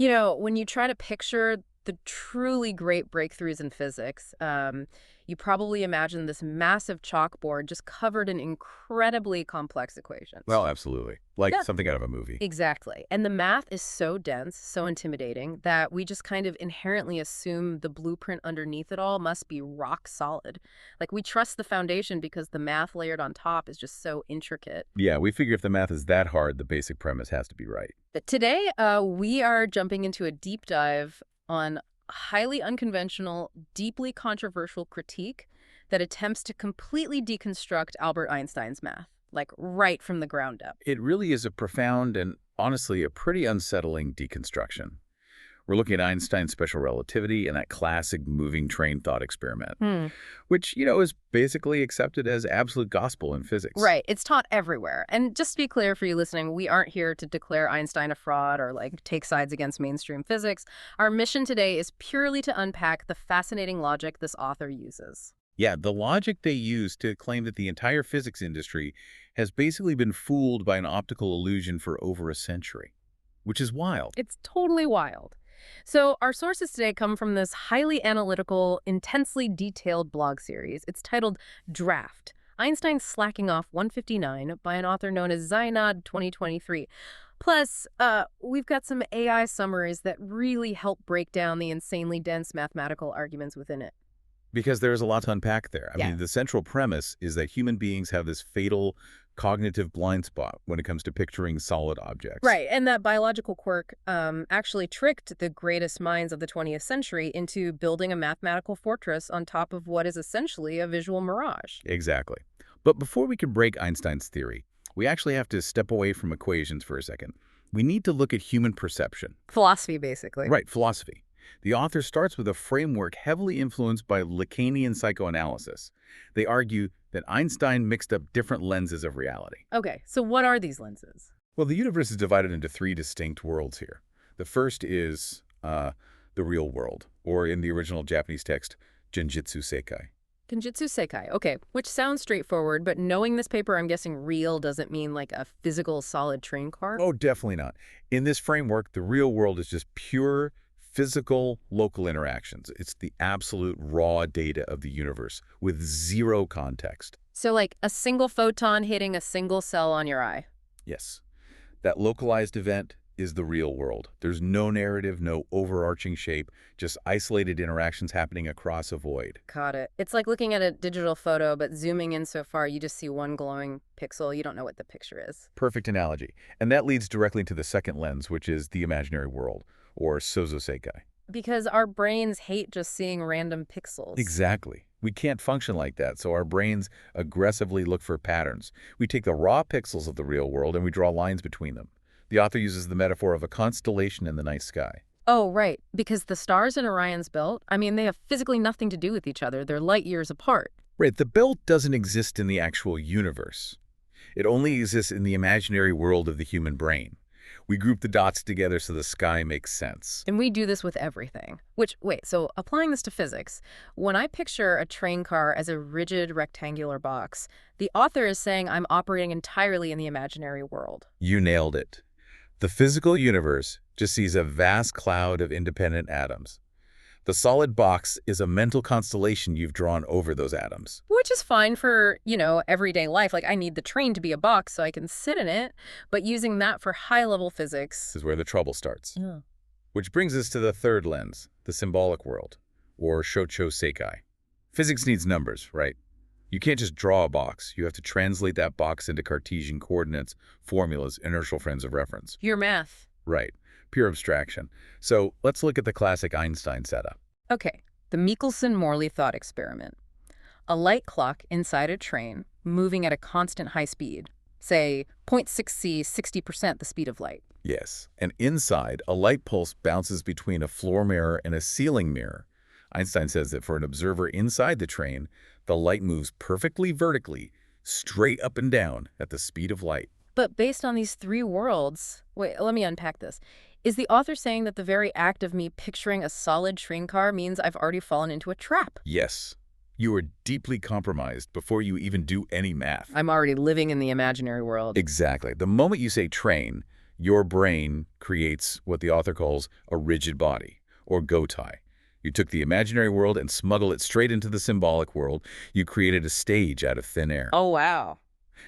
When you try to picture the truly great breakthroughs in physics, you probably imagine this massive chalkboard just covered in incredibly complex equations. Well, absolutely. Like Yeah, something out of a movie. exactly. And the math is so dense, so intimidating, that we just kind of inherently assume the blueprint underneath it all must be rock solid. Like we trust the foundation because the math layered on top is just so intricate. Yeah, we figure if the math is that hard, the basic premise has to be right. But today, we are jumping into a deep dive on a highly unconventional, deeply controversial critique that attempts to completely deconstruct Albert Einstein's math, like right from the ground up. It really is a profound and honestly a pretty unsettling deconstruction. We're looking at Einstein's special relativity and that classic moving train thought experiment, Hmm. which, is basically accepted as absolute gospel in physics. Right. It's taught everywhere. And just to be clear for you listening, we aren't here to declare Einstein a fraud or like take sides against mainstream physics. Our mission today is purely to unpack the fascinating logic this author uses. Yeah, the logic they use to claim that the entire physics industry has basically been fooled by an optical illusion for over a century, which is wild. It's totally wild. So our sources today come from this highly analytical, intensely detailed blog series. It's titled Draft, Einstein Slacking Off 159 by an author known as Ema159 Plus, we've got some AI summaries that really help break down the insanely dense mathematical arguments within it. Because there's a lot to unpack there. I Yeah. mean, the central premise is that human beings have this fatal cognitive blind spot when it comes to picturing solid objects. Right, and that biological quirk actually tricked the greatest minds of the 20th century into building a mathematical fortress on top of what is essentially a visual mirage. Exactly. But before we can break Einstein's theory, we actually have to step away from equations for a second. We need to look at human perception. Philosophy, basically. Right, philosophy. The author starts with a framework heavily influenced by Lacanian psychoanalysis. They argue that Einstein mixed up different lenses of reality. Okay, so what are these lenses? Well, the universe is divided into three distinct worlds here. The first is the real world, or in the original Japanese text, Genjitsu Sekai. Genjitsu Sekai. Okay, which sounds straightforward, but knowing this paper, I'm guessing real doesn't mean like a physical solid train car? Oh, definitely not. In this framework, the real world is just pure physical local interactions. It's the absolute raw data of the universe with zero context. So like a single photon hitting a single cell on your eye. Yes, that localized event is the real world. There's no narrative, no overarching shape, just isolated interactions happening across a void. Got it. It's like looking at a digital photo, but zooming in so far, you just see one glowing pixel. You don't know what the picture is. Perfect analogy. And that leads directly into the second lens, which is the imaginary world, or Sozo Sekai. Because our brains hate just seeing random pixels. Exactly. We can't function like that, so our brains aggressively look for patterns. We take the raw pixels of the real world and we draw lines between them. The author uses the metaphor of a constellation in the night sky. Oh, right. Because the stars in Orion's belt, I mean, they have physically nothing to do with each other. They're light years apart. Right, the belt doesn't exist in the actual universe. It only exists in the imaginary world of the human brain. We group the dots together so the sky makes sense. And we do this with everything. Which, wait, so applying this to physics, when I picture a train car as a rigid rectangular box, the author is saying I'm operating entirely in the imaginary world. You nailed it. The physical universe just sees a vast cloud of independent atoms. The solid box is a mental constellation you've drawn over those atoms. Which is fine for, everyday life. Like, I need the train to be a box so I can sit in it. But using that for high-level physics... This is where the trouble starts. Yeah. Which brings us to the third lens, the symbolic world, or Shocho Sekai. Physics needs numbers, right? You can't just draw a box. You have to translate that box into Cartesian coordinates, formulas, inertial frames of reference. Your math. Right. Pure abstraction. So let's look at the classic Einstein setup. Okay, the Michelson-Morley thought experiment. A light clock inside a train moving at a constant high speed, say 0.6c, 60% the speed of light. Yes. And inside, a light pulse bounces between a floor mirror and a ceiling mirror. Einstein says that for an observer inside the train, the light moves perfectly vertically, straight up and down at the speed of light. But based on these three worlds... Wait, let me unpack this. Is the author saying that the very act of me picturing a solid train car means I've already fallen into a trap? Yes. You are deeply compromised before you even do any math. I'm already living in the imaginary world. Exactly. The moment you say train, Your brain creates what the author calls a rigid body, or gotai. You took the imaginary world and smuggled it straight into the symbolic world. You created a stage out of thin air. Oh, wow.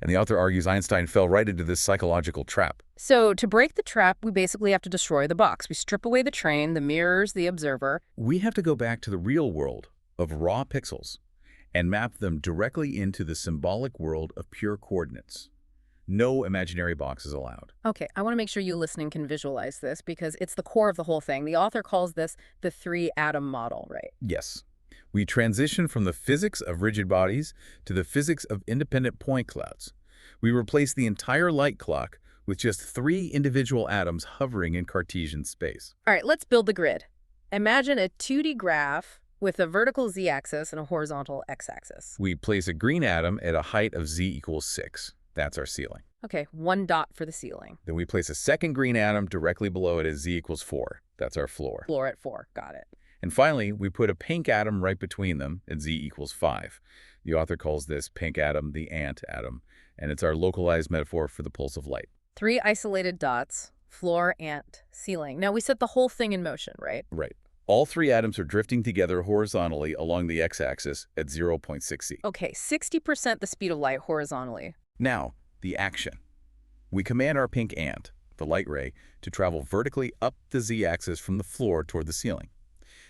And the author argues Einstein fell right into this psychological trap. So to break the trap, we basically have to destroy the box. We strip away the train, the mirrors, the observer. We have to go back to the real world of raw pixels and map them directly into the symbolic world of pure coordinates. No imaginary boxes allowed. Okay, I want to make sure you listening can visualize this because it's the core of the whole thing. The author calls this the three-atom model, right? Yes. We transition from the physics of rigid bodies to the physics of independent point clouds. We replace the entire light clock with just 3 individual atoms hovering in Cartesian space. All right, let's build the grid. Imagine a 2D graph with a vertical z-axis and a horizontal x-axis. We place a green atom at a height of z equals 6. That's our ceiling. Okay, 1 dot for the ceiling. Then we place a second green atom directly below it at z equals 4. That's our floor. Floor at 4. Got it. And finally, we put a pink atom right between them at z equals 5. The author calls this pink atom the ant atom, and it's our localized metaphor for the pulse of light. 3 isolated dots, floor, ant, ceiling. Now we set the whole thing in motion, right? Right. All 3 atoms are drifting together horizontally along the x-axis at 0.6 c. Okay, 60% the speed of light horizontally. Now, the action. We command our pink ant, the light ray, to travel vertically up the z-axis from the floor toward the ceiling.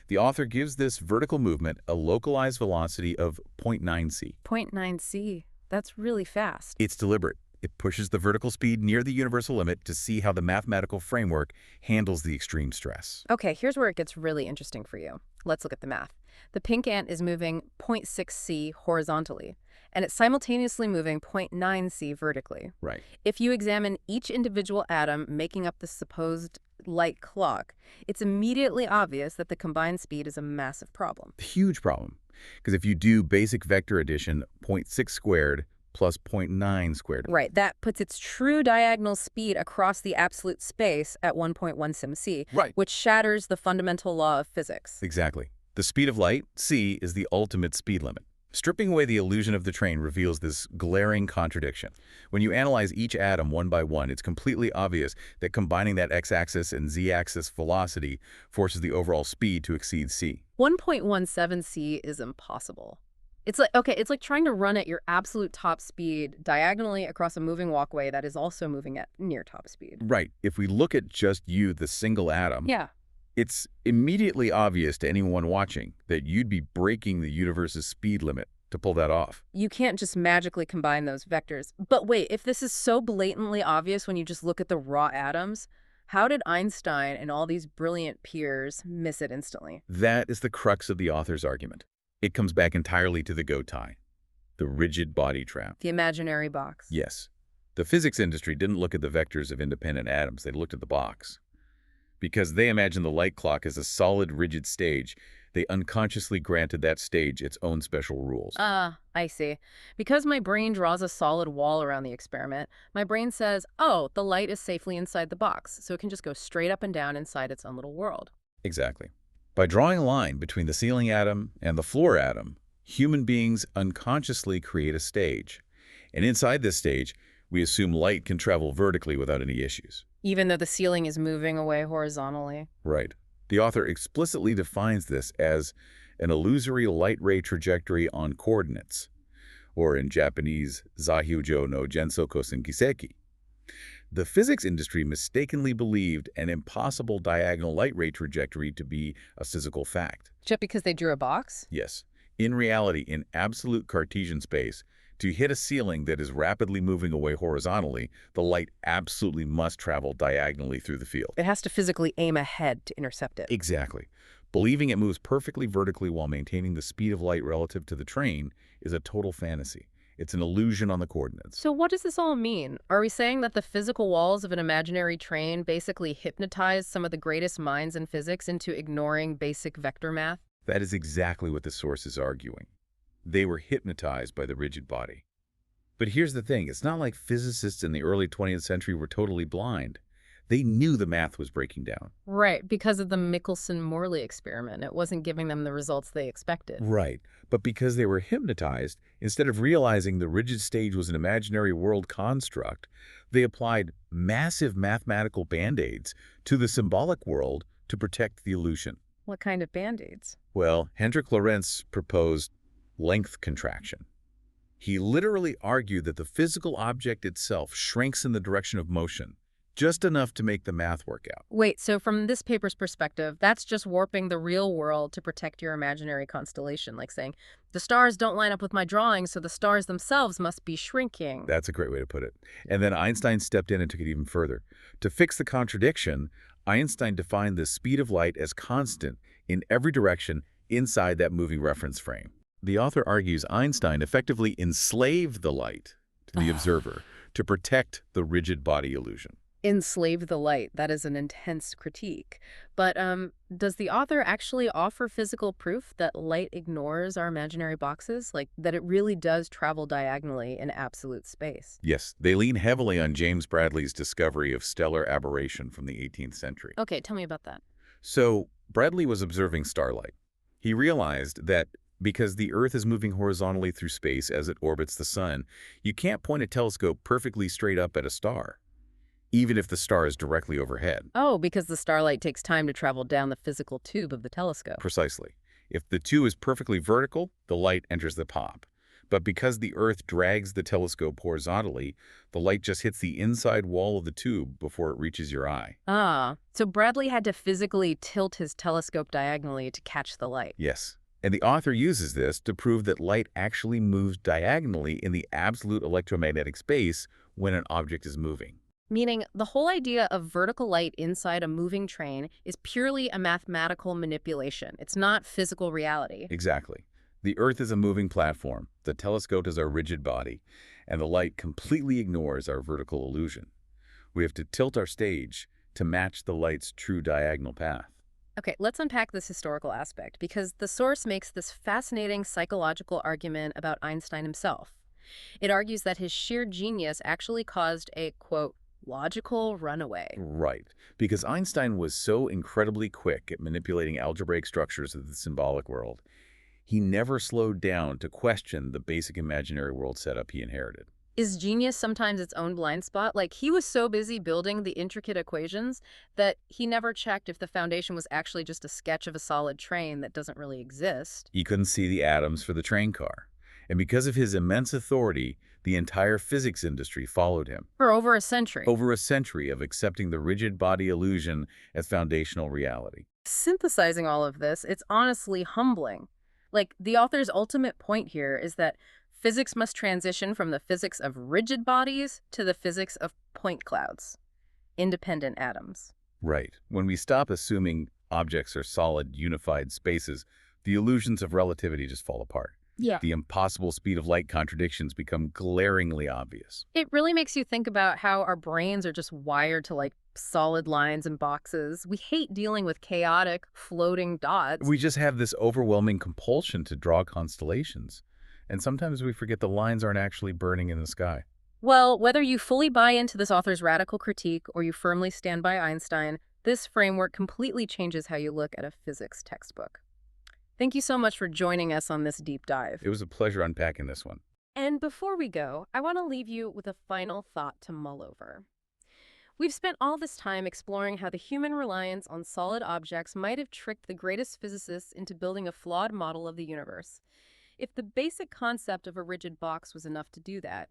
The author gives this vertical movement a localized velocity of 0.9 c. 0.9 c. That's really fast. It's deliberate. It pushes the vertical speed near the universal limit to see how the mathematical framework handles the extreme stress. Okay, here's where it gets really interesting for you. Let's look at the math. The pink ant is moving 0.6 c horizontally, and it's simultaneously moving 0.9 c vertically. Right. If you examine each individual atom making up the supposed light clock, it's immediately obvious that the combined speed is a massive problem. Huge problem. Because if you do basic vector addition, 0.6 squared plus 0.9 squared. Right, that puts its true diagonal speed across the absolute space at 1.1 sim-c, Right. which shatters the fundamental law of physics. Exactly. The speed of light, c, is the ultimate speed limit. Stripping away the illusion of the train reveals this glaring contradiction. When you analyze each atom one by one, it's completely obvious that combining that x-axis and z-axis velocity forces the overall speed to exceed c. 1.17 c is impossible. It's like trying to run at your absolute top speed diagonally across a moving walkway that is also moving at near top speed. Right. If we look at just you, the single atom, Yeah. it's immediately obvious to anyone watching that you'd be breaking the universe's speed limit to pull that off. You can't just magically combine those vectors. But wait, if this is so blatantly obvious when you just look at the raw atoms, how did Einstein and all these brilliant peers miss it instantly? That is the crux of the author's argument. It comes back entirely to the gotai, the rigid body trap. The imaginary box. Yes. The physics industry didn't look at the vectors of independent atoms. They looked at the box. Because they imagined the light clock as a solid, rigid stage, they unconsciously granted that stage its own special rules. I see. Because my brain draws a solid wall around the experiment, my brain says, oh, the light is safely inside the box, so it can just go straight up and down inside its own little world. Exactly. By drawing a line between the ceiling atom and the floor atom, human beings unconsciously create a stage. And inside this stage, we assume light can travel vertically without any issues. Even though the ceiling is moving away horizontally. Right. The author explicitly defines this as an illusory light ray trajectory on coordinates, or in Japanese, Zahyujo no Genso Kosen Kiseki. The physics industry mistakenly believed an impossible diagonal light ray trajectory to be a physical fact. Just because they drew a box? Yes. In reality, in absolute Cartesian space, to hit a ceiling that is rapidly moving away horizontally, the light absolutely must travel diagonally through the field. It has to physically aim ahead to intercept it. Exactly. Believing it moves perfectly vertically while maintaining the speed of light relative to the train is a total fantasy. It's an illusion on the coordinates. So what does this all mean? Are we saying that the physical walls of an imaginary train basically hypnotized some of the greatest minds in physics into ignoring basic vector math? That is exactly what the source is arguing. They were hypnotized by the rigid body. But here's the thing, it's not like physicists in the early 20th century were totally blind. They knew the math was breaking down. Right, because of the Michelson-Morley experiment. It wasn't giving them the results they expected. Right, but because they were hypnotized, instead of realizing the rigid stage was an imaginary world construct, They applied massive mathematical band-aids to the symbolic world to protect the illusion. What kind of band-aids? Well, Hendrik Lorentz proposed length contraction. He literally argued that the physical object itself shrinks in the direction of motion, just enough to make the math work out. Wait, so from this paper's perspective, that's just warping the real world to protect your imaginary constellation, like saying, the stars don't line up with my drawing, so the stars themselves must be shrinking. That's a great way to put it. And then Einstein stepped in and took it even further. To fix the contradiction, Einstein defined the speed of light as constant in every direction inside that moving reference frame. The author argues Einstein effectively enslaved the light to the observer to protect the rigid body illusion. Enslave the light. That is an intense critique. But does the author actually offer physical proof that light ignores our imaginary boxes? Like, that it really does travel diagonally in absolute space? Yes, they lean heavily on James Bradley's discovery of stellar aberration from the 18th century. Okay, tell me about that. So, Bradley was observing starlight. He realized that because the Earth is moving horizontally through space as it orbits the sun, you can't point a telescope perfectly straight up at a star, even if the star is directly overhead. Oh, because the starlight takes time to travel down the physical tube of the telescope. Precisely. If the tube is perfectly vertical, the light enters the top. But because the Earth drags the telescope horizontally, the light just hits the inside wall of the tube before it reaches your eye. Ah, so Bradley had to physically tilt his telescope diagonally to catch the light. Yes. And the author uses this to prove that light actually moves diagonally in the absolute electromagnetic space when an object is moving. Meaning, the whole idea of vertical light inside a moving train is purely a mathematical manipulation. It's not physical reality. Exactly. The Earth is a moving platform, the telescope is our rigid body, and the light completely ignores our vertical illusion. We have to tilt our stage to match the light's true diagonal path. Okay, let's unpack this historical aspect, because the source makes this fascinating psychological argument about Einstein himself. It argues that his sheer genius actually caused a, quote, logical runaway. Right, because Einstein was so incredibly quick at manipulating algebraic structures of the symbolic world, he never slowed down to question the basic imaginary world setup he inherited. Is genius sometimes its own blind spot? Like, he was so busy building the intricate equations that he never checked if the foundation was actually just a sketch of a solid train that doesn't really exist. He couldn't see the atoms for the train car. And because of his immense authority, the entire physics industry followed him. For over a century. Over a century of accepting the rigid body illusion as foundational reality. Synthesizing all of this, it's honestly humbling. Like, the author's ultimate point here is that physics must transition from the physics of rigid bodies to the physics of point clouds, independent atoms. Right. When we stop assuming objects are solid, unified spaces, the illusions of relativity just fall apart. Yeah. The impossible speed of light contradictions become glaringly obvious. It really makes you think about how our brains are just wired to, like, solid lines and boxes. We hate dealing with chaotic, floating dots. We just have this overwhelming compulsion to draw constellations. And sometimes we forget the lines aren't actually burning in the sky. Well, whether you fully buy into this author's radical critique or you firmly stand by Einstein, this framework completely changes how you look at a physics textbook. Thank you so much for joining us on this deep dive. It was a pleasure unpacking this one. And before we go, I want to leave you with a final thought to mull over. We've spent all this time exploring how the human reliance on solid objects might have tricked the greatest physicists into building a flawed model of the universe. If the basic concept of a rigid box was enough to do that,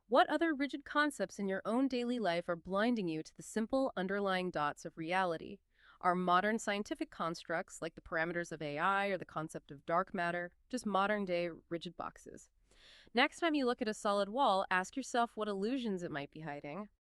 what other rigid concepts in your own daily life are blinding you to the simple underlying dots of reality? Are modern scientific constructs, like the parameters of AI or the concept of dark matter, just modern-day rigid boxes? Next time you look at a solid wall, ask yourself what illusions it might be hiding.